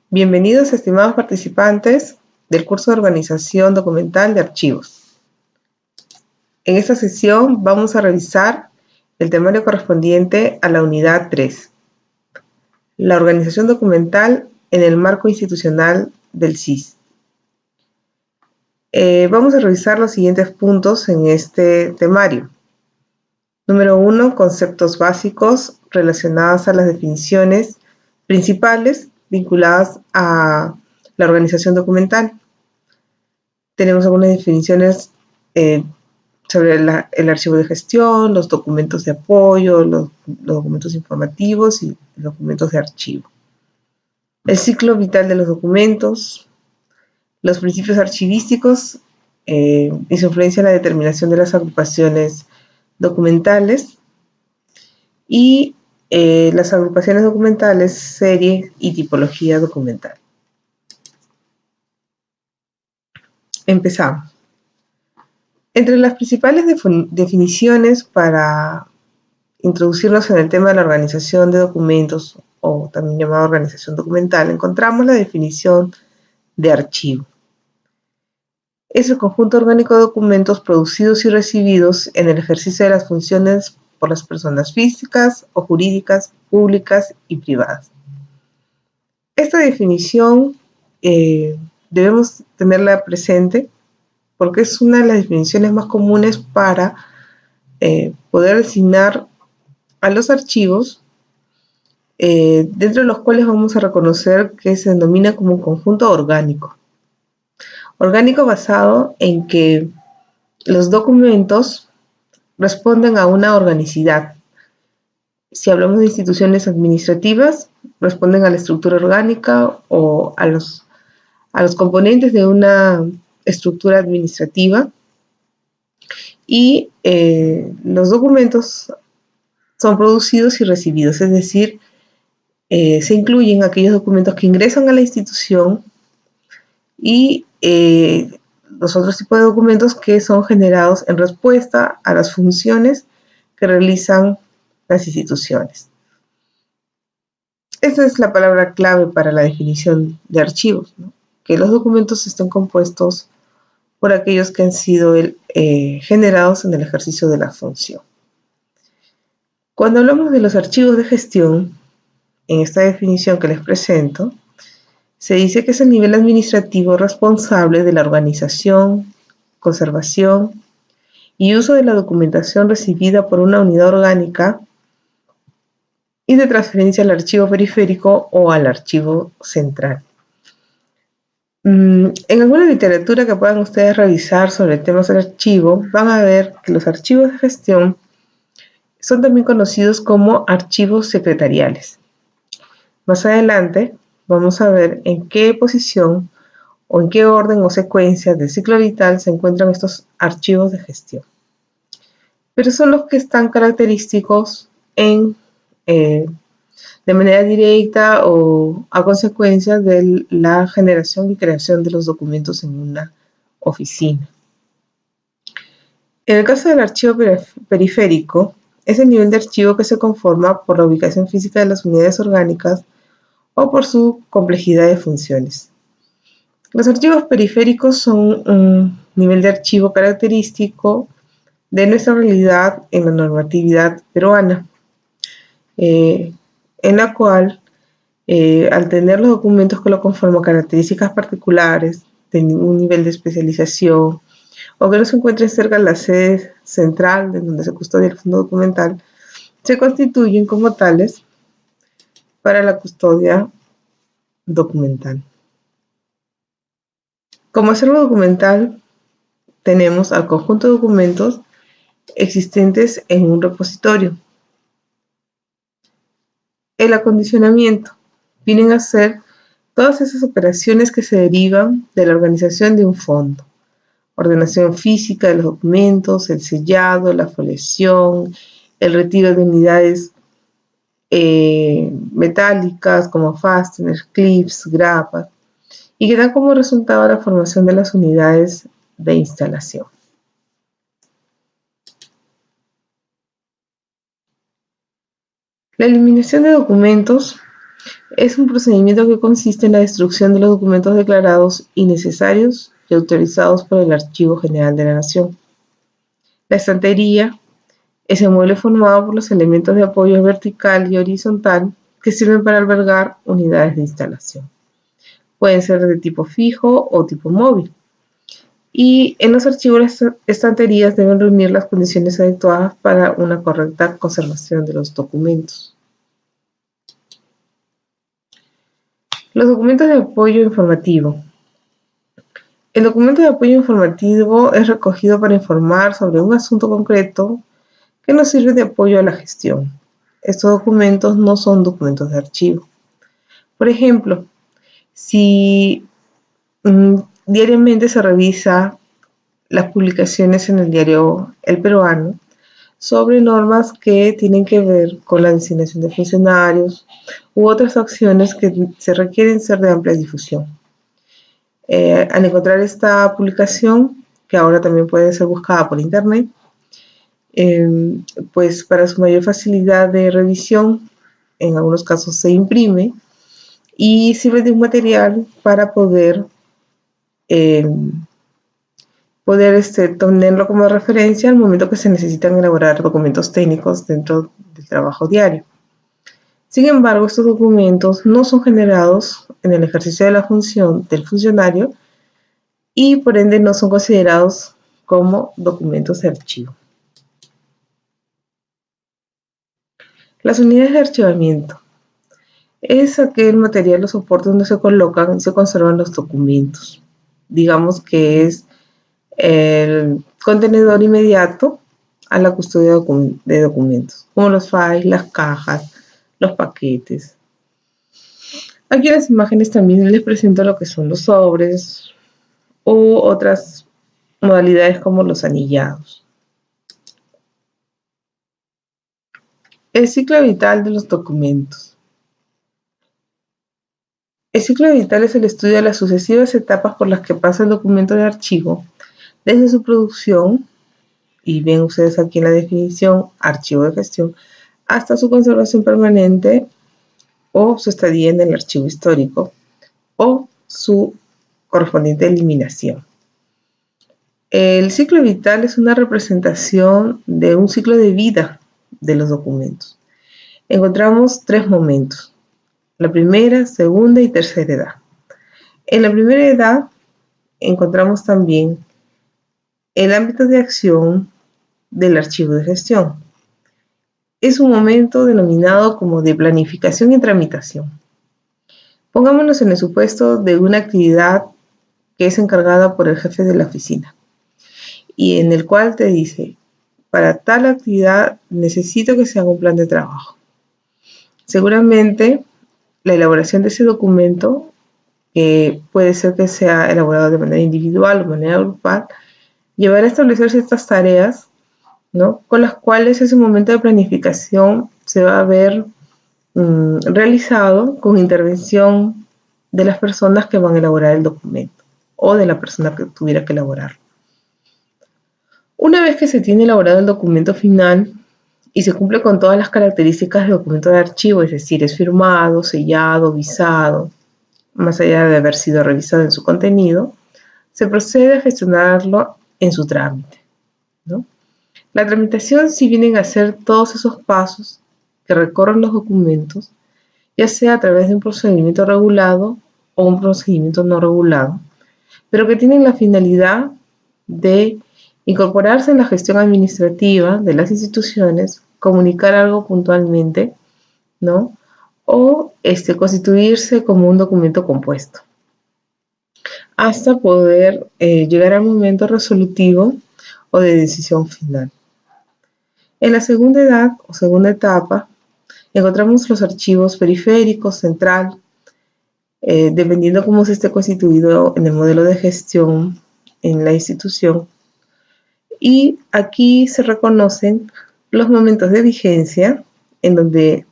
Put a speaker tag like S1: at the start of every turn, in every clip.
S1: Bienvenidos, estimados participantes del curso de Organización Documental de Archivos. En esta sesión vamos a revisar el temario correspondiente a la unidad 3, la organización documental en el marco institucional del SIS. Vamos a revisar los siguientes puntos en este temario. Número 1, conceptos básicos relacionados a las definiciones principales vinculadas a la organización documental. Tenemos algunas definiciones sobre el archivo de gestión, los documentos de apoyo, los documentos informativos y los documentos de archivo. El ciclo vital de los documentos, los principios archivísticos y su influencia en la determinación de las agrupaciones documentales y las agrupaciones documentales, serie y tipología documental. Empezamos. Entre las principales definiciones para introducirnos en el tema de la organización de documentos, o también llamada organización documental, encontramos la definición de archivo. Es el conjunto orgánico de documentos producidos y recibidos en el ejercicio de las funciones por las personas físicas o jurídicas, públicas y privadas. Esta definición debemos tenerla presente porque es una de las definiciones más comunes para poder designar a los archivos, dentro de los cuales vamos a reconocer que se denomina como un conjunto orgánico. Orgánico basado en que los documentos responden a una organicidad. Si hablamos de instituciones administrativas, responden a la estructura orgánica o a los componentes de una estructura administrativa, y los documentos son producidos y recibidos, es decir, se incluyen aquellos documentos que ingresan a la institución y los otros tipos de documentos que son generados en respuesta a las funciones que realizan las instituciones. Esta es la palabra clave para la definición de archivos, ¿no? Que los documentos estén compuestos por aquellos que han sido generados en el ejercicio de la función. Cuando hablamos de los archivos de gestión, en esta definición que les presento, se dice que es el nivel administrativo responsable de la organización, conservación y uso de la documentación recibida por una unidad orgánica y de transferencia al archivo periférico o al archivo central. En alguna literatura que puedan ustedes revisar sobre temas del archivo, van a ver que los archivos de gestión son también conocidos como archivos secretariales. Más adelante vamos a ver en qué posición o en qué orden o secuencia del ciclo vital se encuentran estos archivos de gestión. Pero son los que están característicos de manera directa o a consecuencia de la generación y creación de los documentos en una oficina. En el caso del archivo periférico, es el nivel de archivo que se conforma por la ubicación física de las unidades orgánicas o por su complejidad de funciones. Los archivos periféricos son un nivel de archivo característico de nuestra realidad en la normatividad peruana, en la cual, al tener los documentos que lo conforman características particulares de ningún nivel de especialización o que no se encuentren cerca de la sede central de donde se custodia el fondo documental, se constituyen como tales para la custodia documental. Como acervo documental tenemos al conjunto de documentos existentes en un repositorio. El acondicionamiento vienen a ser todas esas operaciones que se derivan de la organización de un fondo. Ordenación física de los documentos, el sellado, la foliación, el retiro de unidades metálicas como fasteners, clips, grapas, y que dan como resultado la formación de las unidades de instalación. La eliminación de documentos Es un procedimiento que consiste en la destrucción de los documentos declarados innecesarios y autorizados por el Archivo General de la Nación. La estantería es el mueble formado por los elementos de apoyo vertical y horizontal que sirven para albergar unidades de instalación. Pueden ser de tipo fijo o tipo móvil. Y en los archivos las estanterías deben reunir las condiciones adecuadas para una correcta conservación de los documentos. Los documentos de apoyo informativo. El documento de apoyo informativo es recogido para informar sobre un asunto concreto que nos sirve de apoyo a la gestión. Estos documentos no son documentos de archivo. Por ejemplo, si diariamente se revisa las publicaciones en el diario El Peruano sobre normas que tienen que ver con la designación de funcionarios u otras acciones que se requieren ser de amplia difusión. Al encontrar esta publicación, que ahora también puede ser buscada por internet, pues para su mayor facilidad de revisión, en algunos casos se imprime y sirve de un material para poder tenerlo como referencia al momento que se necesitan elaborar documentos técnicos dentro del trabajo diario. Sin embargo, estos documentos no son generados en el ejercicio de la función del funcionario y por ende no son considerados como documentos de archivo. Las unidades de archivamiento es aquel material o soporte donde se colocan y se conservan los documentos. Digamos que es el contenedor inmediato a la custodia de documentos, como los files, las cajas, los paquetes. Aquí en las imágenes también les presento lo que son los sobres u otras modalidades como los anillados. El ciclo vital de los documentos. El ciclo vital es el estudio de las sucesivas etapas por las que pasa el documento de archivo, desde su producción, y ven ustedes aquí en la definición, archivo de gestión, hasta su conservación permanente o su estadía en el archivo histórico o su correspondiente eliminación. El ciclo vital es una representación de un ciclo de vida de los documentos. Encontramos tres momentos: la primera, segunda y tercera edad. En la primera edad encontramos también el ámbito de acción del archivo de gestión. Es un momento denominado como de planificación y tramitación. Pongámonos en el supuesto de una actividad que es encargada por el jefe de la oficina y en el cual te dice: para tal actividad necesito que se haga un plan de trabajo. Seguramente la elaboración de ese documento, que puede ser que sea elaborado de manera individual o de manera grupal, llevará a establecer ciertas tareas, ¿no?, con las cuales ese momento de planificación se va a ver realizado con intervención de las personas que van a elaborar el documento o de la persona que tuviera que elaborarlo. Una vez que se tiene elaborado el documento final y se cumple con todas las características de documento de archivo, es decir, es firmado, sellado, visado, más allá de haber sido revisado en su contenido, se procede a gestionarlo en su trámite, ¿no? La tramitación sí vienen a ser todos esos pasos que recorren los documentos, ya sea a través de un procedimiento regulado o un procedimiento no regulado, pero que tienen la finalidad de incorporarse en la gestión administrativa de las instituciones, comunicar algo puntualmente, ¿no?, o constituirse como un documento compuesto, hasta poder llegar al momento resolutivo o de decisión final. En la segunda edad o segunda etapa encontramos los archivos periféricos, central, dependiendo cómo se esté constituido en el modelo de gestión en la institución. Y aquí se reconocen los momentos de vigencia en donde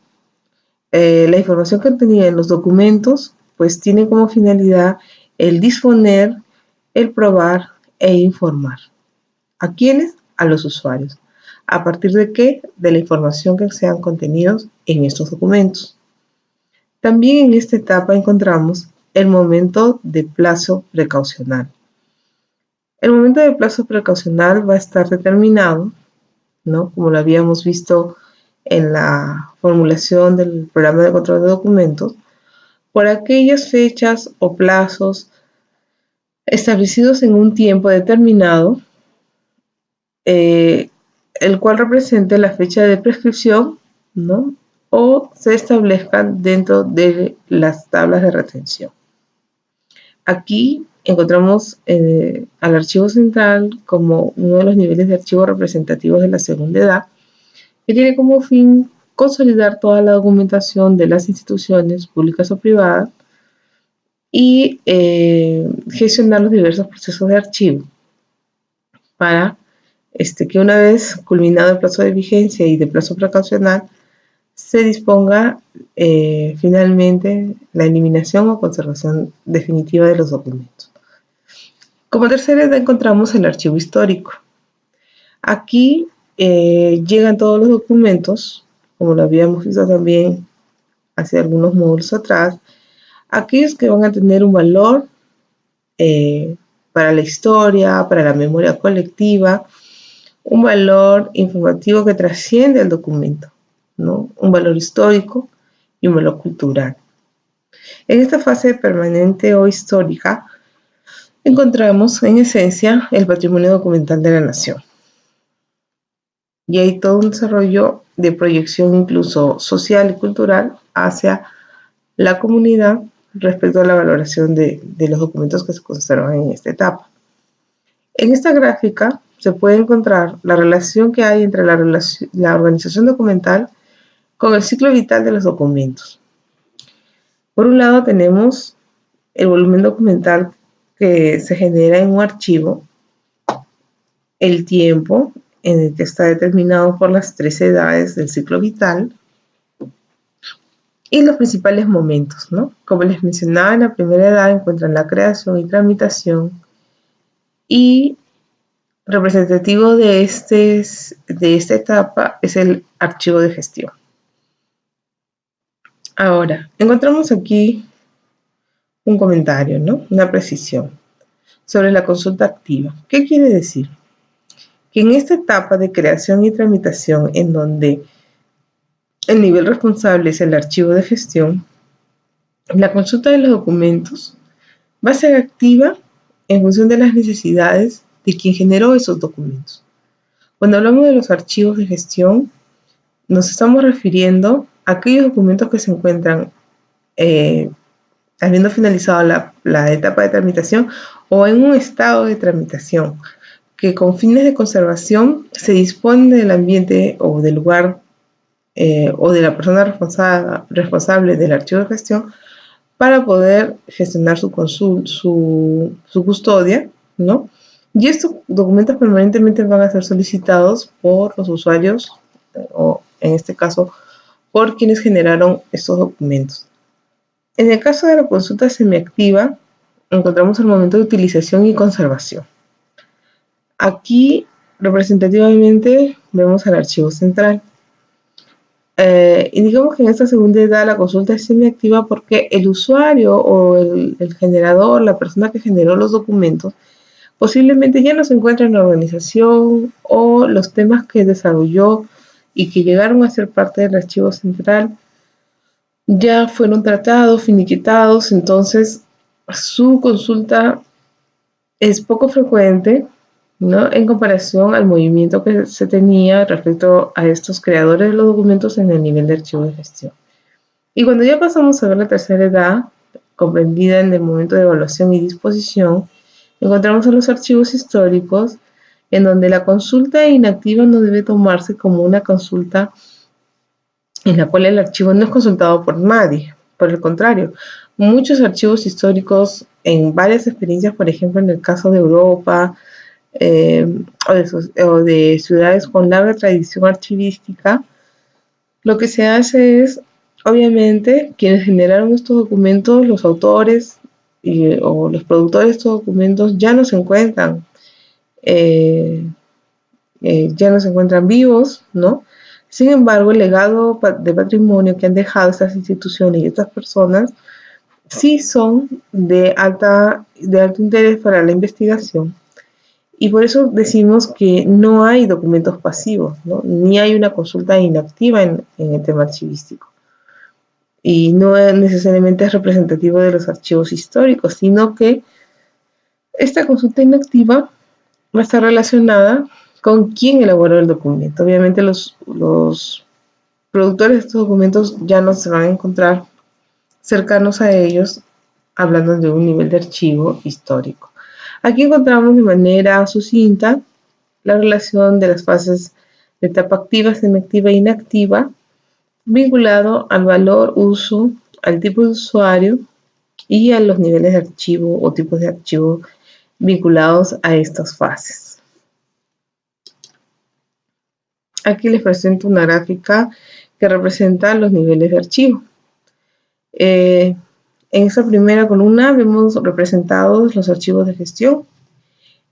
S1: la información contenida en los documentos pues tiene como finalidad el disponer, el probar e informar. ¿A quiénes? A los usuarios. ¿A partir de qué? De la información que sean contenidos en estos documentos. También en esta etapa encontramos el momento de plazo precaucional. El momento de plazo precaucional va a estar determinado, ¿no?, como lo habíamos visto en la formulación del programa de control de documentos, por aquellas fechas o plazos establecidos en un tiempo determinado, el cual represente la fecha de prescripción, ¿no?, o se establezcan dentro de las tablas de retención. Aquí encontramos al archivo central como uno de los niveles de archivo representativos de la segunda edad, que tiene como fin consolidar toda la documentación de las instituciones públicas o privadas y gestionar los diversos procesos de archivo para que una vez culminado el plazo de vigencia y de plazo precaucional, se disponga finalmente la eliminación o conservación definitiva de los documentos. Como tercera edad encontramos el archivo histórico. Aquí llegan todos los documentos, como lo habíamos visto también hace algunos módulos atrás, aquellos que van a tener un valor para la historia, para la memoria colectiva, un valor informativo que trasciende el documento, ¿no?, un valor histórico y un valor cultural. En esta fase permanente o histórica encontramos en esencia el patrimonio documental de la nación. Y hay todo un desarrollo de proyección incluso social y cultural hacia la comunidad respecto a la valoración de los documentos que se conservan en esta etapa. En esta gráfica se puede encontrar la relación que hay entre la organización documental con el ciclo vital de los documentos. Por un lado tenemos el volumen documental que se genera en un archivo, el tiempo en el que está determinado por las 3 edades del ciclo vital y los principales momentos, ¿no? Como les mencionaba, en la primera edad encuentran la creación y tramitación, y representativo de esta etapa es el archivo de gestión. Ahora, encontramos aquí un comentario, ¿no?, una precisión sobre la consulta activa. ¿Qué quiere decir? Que en esta etapa de creación y tramitación, en donde el nivel responsable es el archivo de gestión, la consulta de los documentos va a ser activa en función de las necesidades de quien generó esos documentos. Cuando hablamos de los archivos de gestión, nos estamos refiriendo a aquellos documentos que se encuentran habiendo finalizado la etapa de tramitación o en un estado de tramitación, que con fines de conservación se dispone del ambiente o del lugar o de la persona responsable del archivo de gestión para poder gestionar su custodia, ¿no? Y estos documentos permanentemente van a ser solicitados por los usuarios, o en este caso, por quienes generaron estos documentos. En el caso de la consulta semiactiva, encontramos el momento de utilización y conservación. Aquí, representativamente, vemos al archivo central. Indicamos que en esta segunda edad la consulta es semiactiva porque el usuario o el generador, la persona que generó los documentos, posiblemente ya no se encuentra en la organización, o los temas que desarrolló y que llegaron a ser parte del archivo central ya fueron tratados, finiquitados, entonces su consulta es poco frecuente, ¿no?, en comparación al movimiento que se tenía respecto a estos creadores de los documentos en el nivel de archivo de gestión. Y cuando ya pasamos a ver la tercera edad, comprendida en el momento de evaluación y disposición, encontramos a los archivos históricos, en donde la consulta inactiva no debe tomarse como una consulta en la cual el archivo no es consultado por nadie. Por el contrario, muchos archivos históricos en varias experiencias, por ejemplo en el caso de Europa o de ciudades con larga tradición archivística, lo que se hace es, obviamente, quienes generaron estos documentos, los autores o los productores de estos documentos ya no se encuentran vivos, ¿no? Sin embargo, el legado de patrimonio que han dejado estas instituciones y estas personas sí son de alto interés para la investigación. Y por eso decimos que no hay documentos pasivos, ¿no? Ni hay una consulta inactiva en el tema archivístico. Y no necesariamente es representativo de los archivos históricos, sino que esta consulta inactiva va a estar relacionada con quién elaboró el documento. Obviamente los productores de estos documentos ya no se van a encontrar cercanos a ellos, hablando de un nivel de archivo histórico. Aquí encontramos de manera sucinta la relación de las fases de etapa activa, semiactiva e inactiva, vinculado al valor, uso, al tipo de usuario y a los niveles de archivo o tipos de archivo vinculados a estas fases. Aquí les presento una gráfica que representa los niveles de archivo. En esta primera columna vemos representados los archivos de gestión,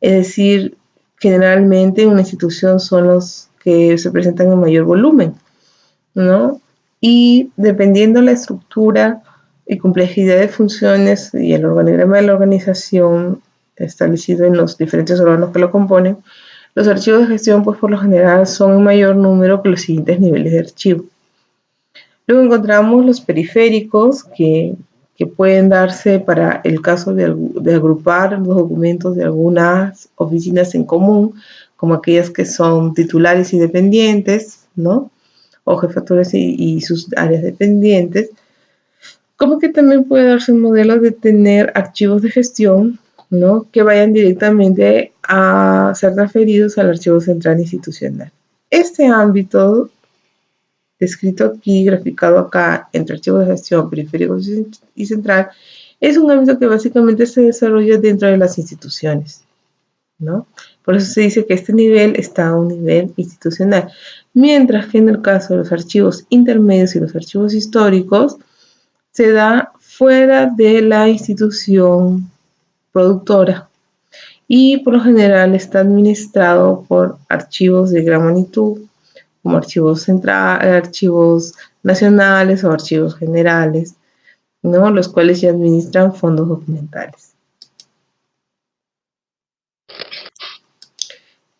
S1: es decir, generalmente en una institución son los que se presentan en mayor volumen, ¿no? Y dependiendo de la estructura y complejidad de funciones y el organigrama de la organización establecido en los diferentes órganos que lo componen, los archivos de gestión, pues por lo general, son en mayor número que los siguientes niveles de archivo. Luego encontramos los periféricos que pueden darse para el caso de agrupar los documentos de algunas oficinas en común, como aquellas que son titulares y dependientes, ¿no? O jefaturas y sus áreas dependientes, como que también puede darse un modelo de tener archivos de gestión, ¿no? Que vayan directamente a ser transferidos al archivo central institucional. Este ámbito descrito aquí, graficado acá, entre archivos de gestión, periféricos y central, es un ámbito que básicamente se desarrolla dentro de las instituciones, ¿no? Por eso se dice que este nivel está a un nivel institucional, mientras que en el caso de los archivos intermedios y los archivos históricos, se da fuera de la institución productora y por lo general está administrado por archivos de gran magnitud, como archivos archivos nacionales o archivos generales, ¿no? Los cuales ya administran fondos documentales.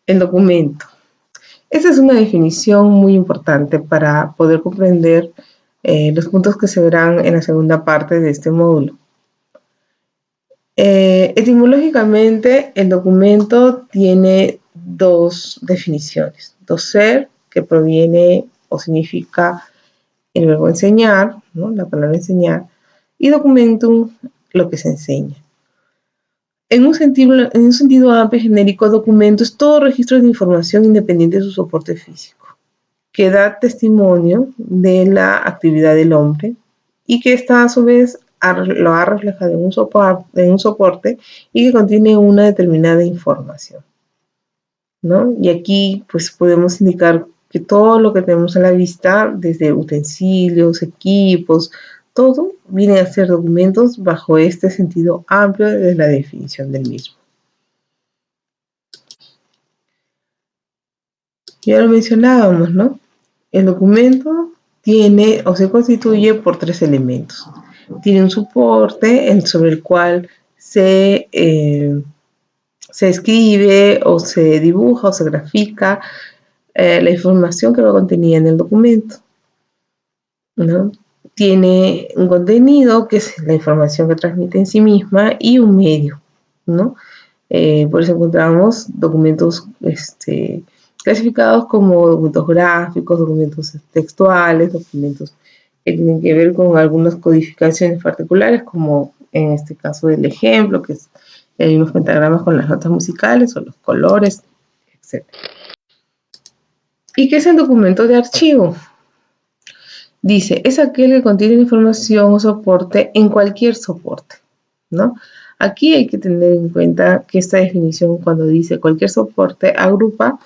S1: El documento. Esta es una definición muy importante para poder comprender los puntos que se verán en la segunda parte de este módulo. Etimológicamente, el documento tiene dos definiciones. Docer, que proviene o significa el verbo enseñar, ¿no? La palabra enseñar, y documentum, lo que se enseña. En un sentido amplio y genérico, documento es todo registro de información independiente de su soporte físico, que da testimonio de la actividad del hombre y que está a su vez lo ha reflejado en un soporte y que contiene una determinada información, ¿no? Y aquí pues podemos indicar que todo lo que tenemos a la vista, desde utensilios, equipos, todo viene a ser documentos bajo este sentido amplio de la definición del mismo. Ya lo mencionábamos, ¿no? El documento tiene o se constituye por tres elementos. Tiene un soporte sobre el cual se escribe o se dibuja o se grafica la información que va contenida en el documento, ¿no? Tiene un contenido que es la información que transmite en sí misma y un medio, ¿no? Por eso encontramos documentos clasificados como documentos gráficos, documentos textuales, documentos que tienen que ver con algunas codificaciones particulares, como en este caso del ejemplo, que es unos pentagramas con las notas musicales o los colores, etc. ¿Y qué es el documento de archivo? Dice, es aquel que contiene información o soporte en cualquier soporte, ¿no? Aquí hay que tener en cuenta que esta definición, cuando dice cualquier soporte, agrupa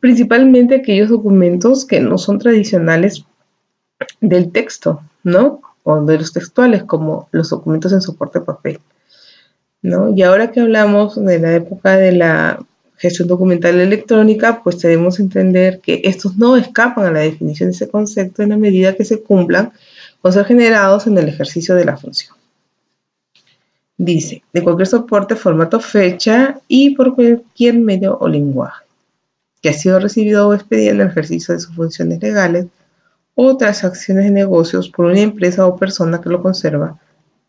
S1: principalmente aquellos documentos que no son tradicionales del texto, ¿no? O de los textuales, como los documentos en soporte papel, ¿no? Y ahora que hablamos de la época de la gestión documental electrónica, pues debemos entender que estos no escapan a la definición de ese concepto en la medida que se cumplan con ser generados en el ejercicio de la función. Dice, de cualquier soporte, formato, fecha y por cualquier medio o lenguaje que ha sido recibido o expedido en el ejercicio de sus funciones legales o transacciones de negocios por una empresa o persona que lo conserva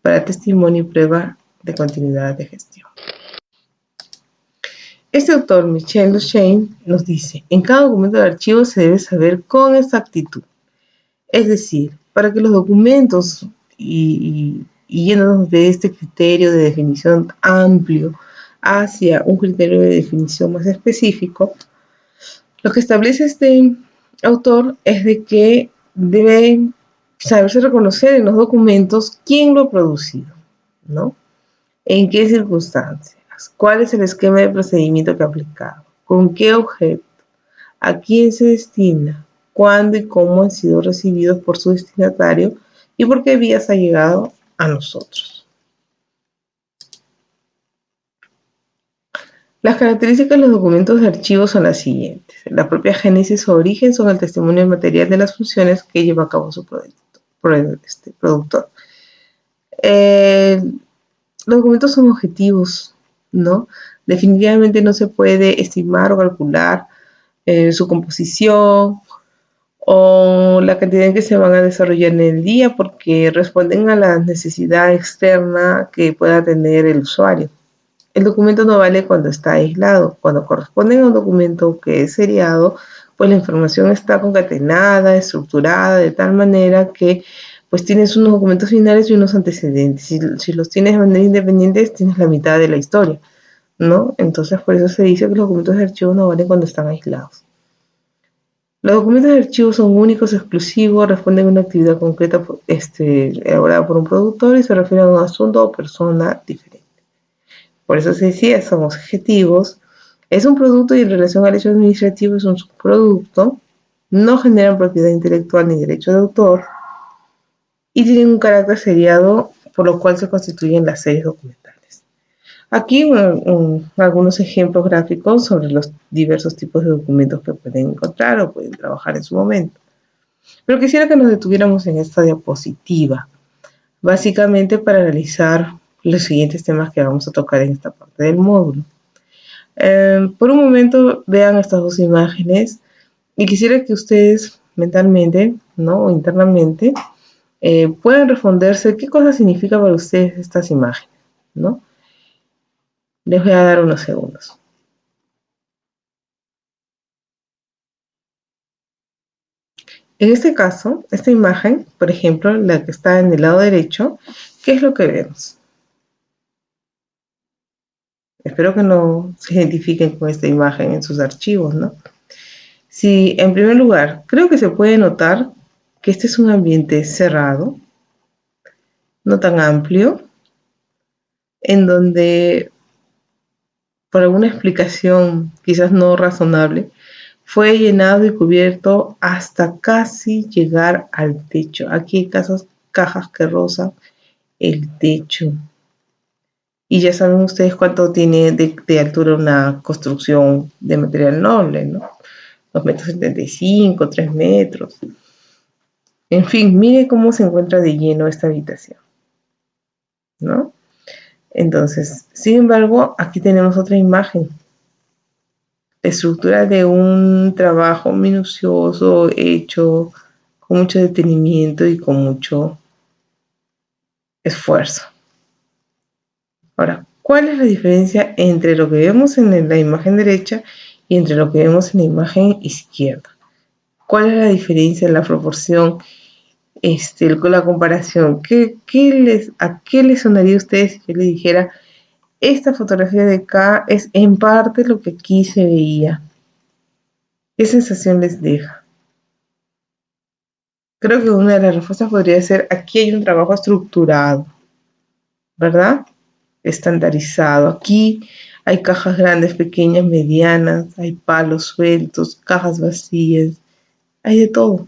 S1: para testimonio y prueba de continuidad de gestión. Este autor, Michel Duchesne, nos dice, en cada documento de archivo se debe saber con exactitud. Es decir, para que los documentos, y yéndonos de este criterio de definición amplio hacia un criterio de definición más específico, lo que establece este autor es de que debe saberse reconocer en los documentos quién lo ha producido, ¿no? ¿En qué circunstancias? ¿Cuál es el esquema de procedimiento que ha aplicado? ¿Con qué objeto? ¿A quién se destina? ¿Cuándo y cómo han sido recibidos por su destinatario? ¿Y por qué vías ha llegado a nosotros? Las características de los documentos de archivo son las siguientes. La propia génesis o origen son el testimonio material de las funciones que lleva a cabo su productor. Los documentos son objetivos, ¿no? Definitivamente no se puede estimar o calcular su composición o la cantidad en que se van a desarrollar en el día porque responden a la necesidad externa que pueda tener el usuario. El documento no vale cuando está aislado. Cuando corresponde a un documento que es seriado, pues la información está concatenada, estructurada de tal manera que pues tienes unos documentos finales y unos antecedentes. Si los tienes de manera independiente, tienes la mitad de la historia, ¿no? Entonces, por eso se dice que los documentos de archivo no valen cuando están aislados. Los documentos de archivo son únicos, exclusivos, responden a una actividad concreta elaborada por un productor y se refieren a un asunto o persona diferente. Por eso se decía, son objetivos, es un producto y en relación al hecho administrativo es un subproducto, no generan propiedad intelectual ni derecho de autor y tienen un carácter seriado por lo cual se constituyen las series documentales. Aquí algunos ejemplos gráficos sobre los diversos tipos de documentos que pueden encontrar o pueden trabajar en su momento. Pero quisiera que nos detuviéramos en esta diapositiva, básicamente para analizar los siguientes temas que vamos a tocar en esta parte del módulo. Por un momento vean estas dos imágenes y quisiera que ustedes mentalmente, ¿no? O internamente puedan responderse qué cosa significa para ustedes estas imágenes, ¿no? Les voy a dar unos segundos. En este caso, esta imagen, por ejemplo, la que está en el lado derecho, ¿qué es lo que vemos? Espero que no se identifiquen con esta imagen en sus archivos, ¿no? Sí, en primer lugar, creo que se puede notar que este es un ambiente cerrado, no tan amplio, en donde, por alguna explicación quizás no razonable, fue llenado y cubierto hasta casi llegar al techo. Aquí hay cajas que rozan el techo. Y ya saben ustedes cuánto tiene de altura una construcción de material noble, ¿no? 2,75 metros, 3 metros. En fin, mire cómo se encuentra de lleno esta habitación, ¿no? Entonces, sin embargo, aquí tenemos otra imagen. La estructura de un trabajo minucioso, hecho con mucho detenimiento y con mucho esfuerzo. Ahora, ¿cuál es la diferencia entre lo que vemos en la imagen derecha y entre lo que vemos en la imagen izquierda? ¿Cuál es la diferencia en la proporción, con la comparación? ¿A qué les sonaría a ustedes si yo les dijera, esta fotografía de acá es en parte lo que aquí se veía? ¿Qué sensación les deja? Creo que una de las respuestas podría ser, aquí hay un trabajo estructurado, ¿verdad? Estandarizado. Aquí hay cajas grandes, pequeñas, medianas, hay palos sueltos, cajas vacías, hay de todo.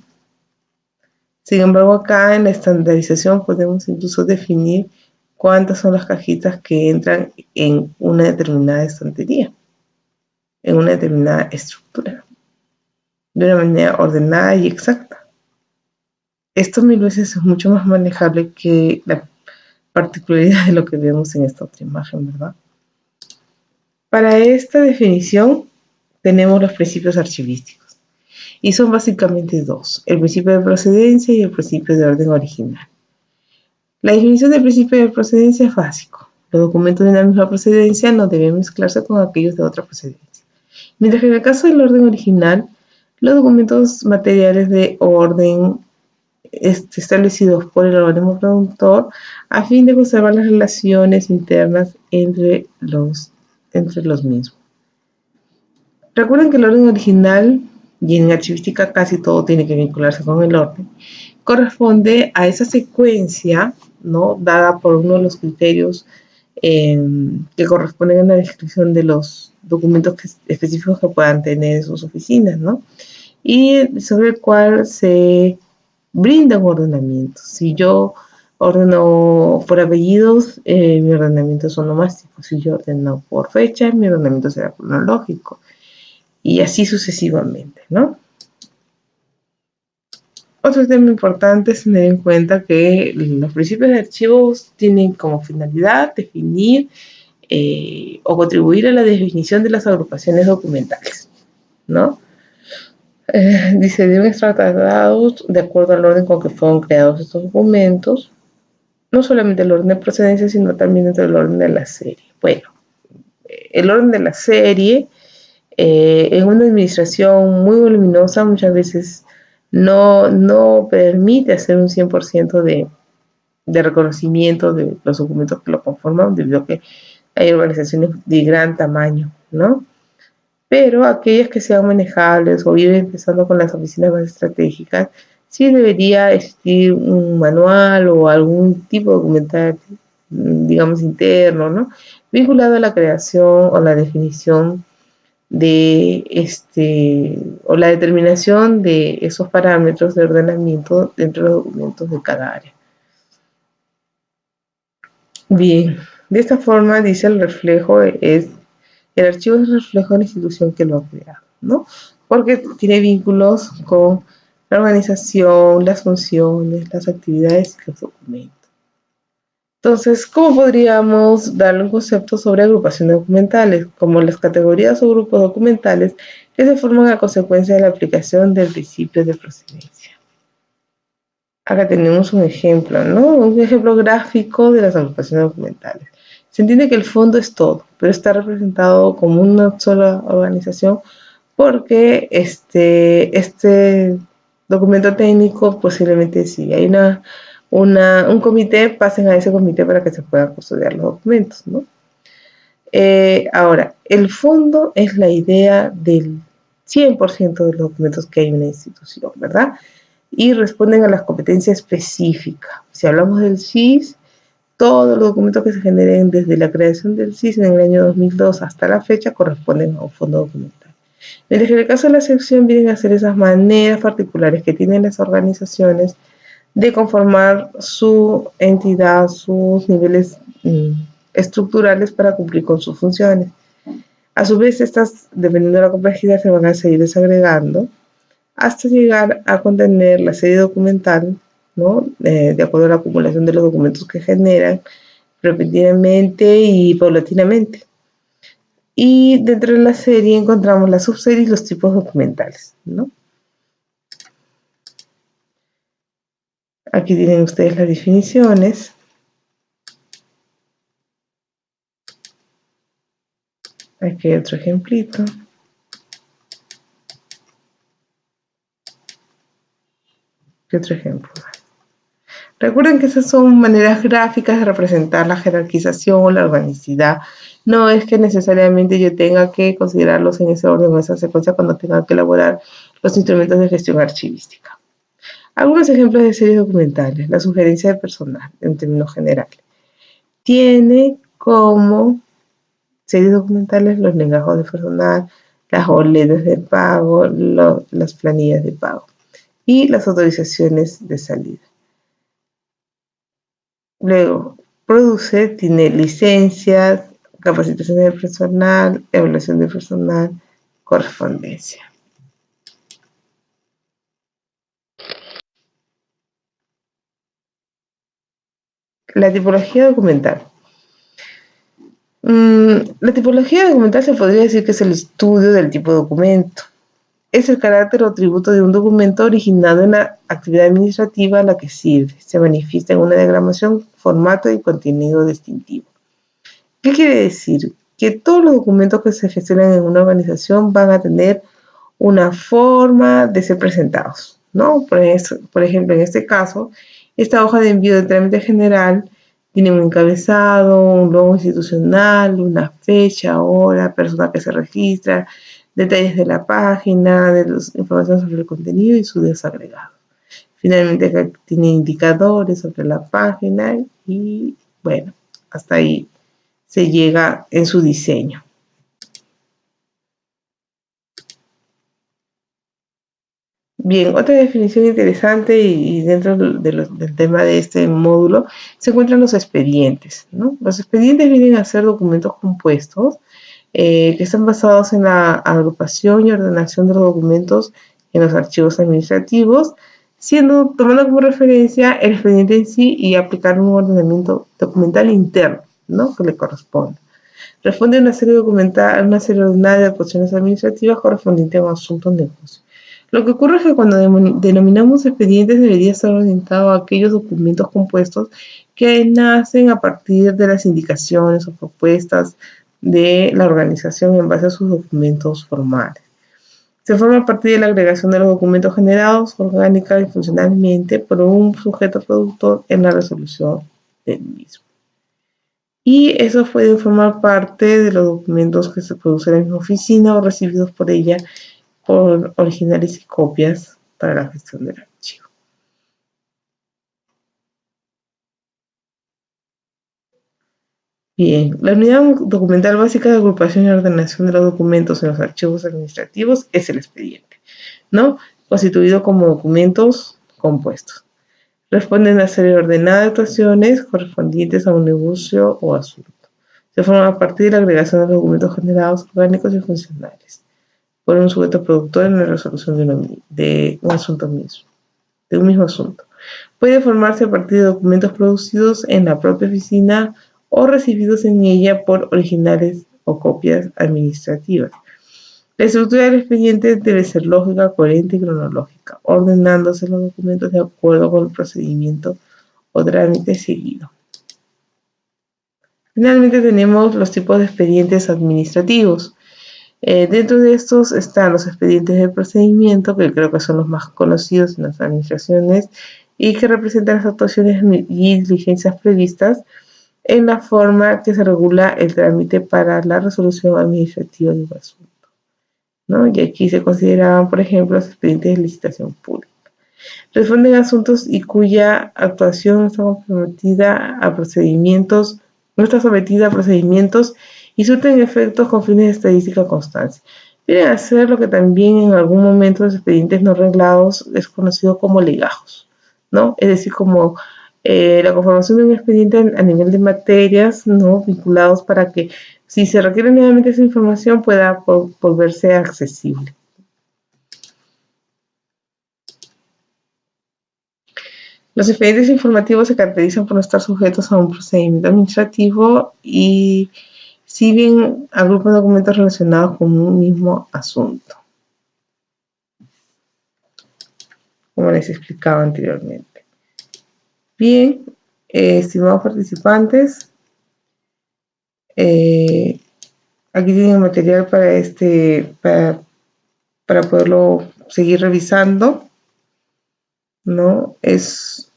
S1: Sin embargo, acá en la estandarización podemos incluso definir cuántas son las cajitas que entran en una determinada estantería. en una determinada estructura, de una manera ordenada y exacta. Esto 1000 veces es mucho más manejable que la particularidad de lo que vemos en esta otra imagen, ¿verdad? Para esta definición tenemos los principios archivísticos y son básicamente dos, el principio de procedencia y el principio de orden original. La definición del principio de procedencia es básico. Los documentos de una misma procedencia no deben mezclarse con aquellos de otra procedencia. Mientras que en el caso del orden original, los documentos materiales de orden establecidos por el organismo productor a fin de conservar las relaciones internas entre los mismos. Recuerden que el orden original, y en archivística casi todo tiene que vincularse con el orden, corresponde a esa secuencia, ¿no?, dada por uno de los criterios que corresponden a la descripción de los documentos específicos que puedan tener en sus oficinas, ¿no?, y sobre el cual se brinda un ordenamiento. Si yo ordeno por apellidos, mi ordenamiento es onomástico. Si yo ordeno por fecha, mi ordenamiento será cronológico. Y así sucesivamente, ¿no? Otro tema importante es tener en cuenta que los principios de archivos tienen como finalidad definir o contribuir a la definición de las agrupaciones documentales, ¿no? Dice, deben estar tratados de acuerdo al orden con que fueron creados estos documentos, no solamente el orden de procedencia, sino también dentro del orden de la serie. Bueno, el orden de la serie en una administración muy voluminosa muchas veces no permite hacer un 100% de reconocimiento de los documentos que lo conforman, debido a que hay organizaciones de gran tamaño, ¿no? Pero aquellas que sean manejables o ir empezando con las oficinas más estratégicas, sí debería existir un manual o algún tipo de documental, digamos, interno, ¿no?, vinculado a la creación o la definición de o la determinación de esos parámetros de ordenamiento dentro de los documentos de cada área. Bien, de esta forma dice el archivo es el reflejo de la institución que lo ha creado, ¿no? Porque tiene vínculos con la organización, las funciones, las actividades y los documentos. Entonces, ¿cómo podríamos darle un concepto sobre agrupaciones documentales? Como las categorías o grupos documentales que se forman a consecuencia de la aplicación del principio de procedencia. Acá tenemos un ejemplo, ¿no? Un ejemplo gráfico de las agrupaciones documentales. Se entiende que el fondo es todo, pero está representado como una sola organización porque este documento técnico posiblemente sí hay un comité, pasen a ese comité para que se puedan custodiar los documentos, ¿no? Ahora, el fondo es la idea del 100% de los documentos que hay en una institución, ¿verdad? Y responden a las competencias específicas. Si hablamos del SIS, todos los documentos que se generen desde la creación del SIS en el año 2002 hasta la fecha corresponden a un fondo documental. Mientras que en el caso de la sección vienen a ser esas maneras particulares que tienen las organizaciones de conformar su entidad, sus niveles estructurales para cumplir con sus funciones. A su vez, estas, dependiendo de la complejidad, se van a seguir desagregando hasta llegar a contener la serie documental, ¿no?, de acuerdo a la acumulación de los documentos que generan repentinamente y paulatinamente. Y dentro de la serie encontramos las subseries y los tipos documentales, ¿no? Aquí tienen ustedes las definiciones. Aquí hay otro ejemplito. ¿Qué otro ejemplo? Recuerden que esas son maneras gráficas de representar la jerarquización o la organicidad. No es que necesariamente yo tenga que considerarlos en ese orden o esa secuencia cuando tenga que elaborar los instrumentos de gestión archivística. Algunos ejemplos de series documentales. La sugerencia de personal, en términos generales. Tiene como series documentales los legajos de personal, las boletas de pago, las planillas de pago y las autorizaciones de salida. Luego, tiene licencias, capacitaciones de personal, evaluación de personal, correspondencia. La tipología documental. La tipología documental se podría decir que es el estudio del tipo de documento. Es el carácter o atributo de un documento originado en la actividad administrativa a la que sirve. Se manifiesta en una diagramación, formato y contenido distintivo. ¿Qué quiere decir? Que todos los documentos que se gestionan en una organización van a tener una forma de ser presentados, ¿no? Por ejemplo, en este caso, esta hoja de envío de trámite general tiene un encabezado, un logo institucional, una fecha, hora, persona que se registra, detalles de la página, información sobre el contenido y su desagregado. Finalmente, tiene indicadores sobre la página y, bueno, hasta ahí se llega en su diseño. Bien, otra definición interesante y dentro del tema de este módulo se encuentran los expedientes, ¿no? Los expedientes vienen a ser documentos compuestos que están basados en la agrupación y ordenación de los documentos en los archivos administrativos, tomando como referencia el expediente en sí y aplicar un ordenamiento documental interno, ¿no? Que le corresponde. Responde a una serie ordenada de actuaciones administrativas correspondientes a un asunto o negocio. Lo que ocurre es que cuando denominamos expedientes debería estar orientado a aquellos documentos compuestos que nacen a partir de las indicaciones o propuestas de la organización en base a sus documentos formales. Se forma a partir de la agregación de los documentos generados orgánica y funcionalmente por un sujeto productor en la resolución del mismo. Y eso puede formar parte de los documentos que se producen en la misma oficina o recibidos por ella por originales y copias para la gestión del archivo. Bien, la unidad documental básica de agrupación y ordenación de los documentos en los archivos administrativos es el expediente, ¿no? Constituido como documentos compuestos. Responden a serie ordenada de actuaciones correspondientes a un negocio o asunto. Se forman a partir de la agregación de los documentos generados orgánicos y funcionales por un sujeto productor en la resolución de un asunto mismo, de un mismo asunto. Puede formarse a partir de documentos producidos en la propia oficina o recibidos en ella por originales o copias administrativas. La estructura del expediente debe ser lógica, coherente y cronológica, ordenándose los documentos de acuerdo con el procedimiento o trámite seguido. Finalmente tenemos los tipos de expedientes administrativos. Dentro de estos están los expedientes de procedimiento, que creo que son los más conocidos en las administraciones y que representan las actuaciones y diligencias previstas en la forma que se regula el trámite para la resolución administrativa de un asunto, ¿no? Y aquí se consideraban, por ejemplo, los expedientes de licitación pública. Responden a asuntos y cuya actuación no está sometida a procedimientos y surten efectos con fines de estadística constancia. Vienen a ser lo que también en algún momento los expedientes no reglados es conocido como legajos, ¿no? Es decir, como la conformación de un expediente a nivel de materias, ¿no? Vinculados para que si se requiere nuevamente esa información pueda volverse accesible. Los expedientes informativos se caracterizan por no estar sujetos a un procedimiento administrativo y si bien agrupan documentos relacionados con un mismo asunto, como les explicaba anteriormente. Bien, estimados participantes, aquí tienen material para poderlo seguir revisando, ¿no? Es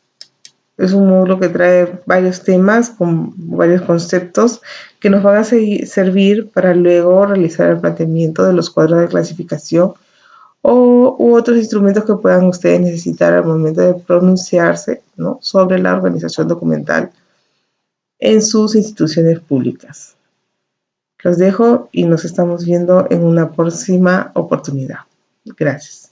S1: un módulo que trae varios temas con varios conceptos que nos van a servir para luego realizar el planteamiento de los cuadros de clasificación u otros instrumentos que puedan ustedes necesitar al momento de pronunciarse, ¿no? Sobre la organización documental en sus instituciones públicas. Los dejo y nos estamos viendo en una próxima oportunidad. Gracias.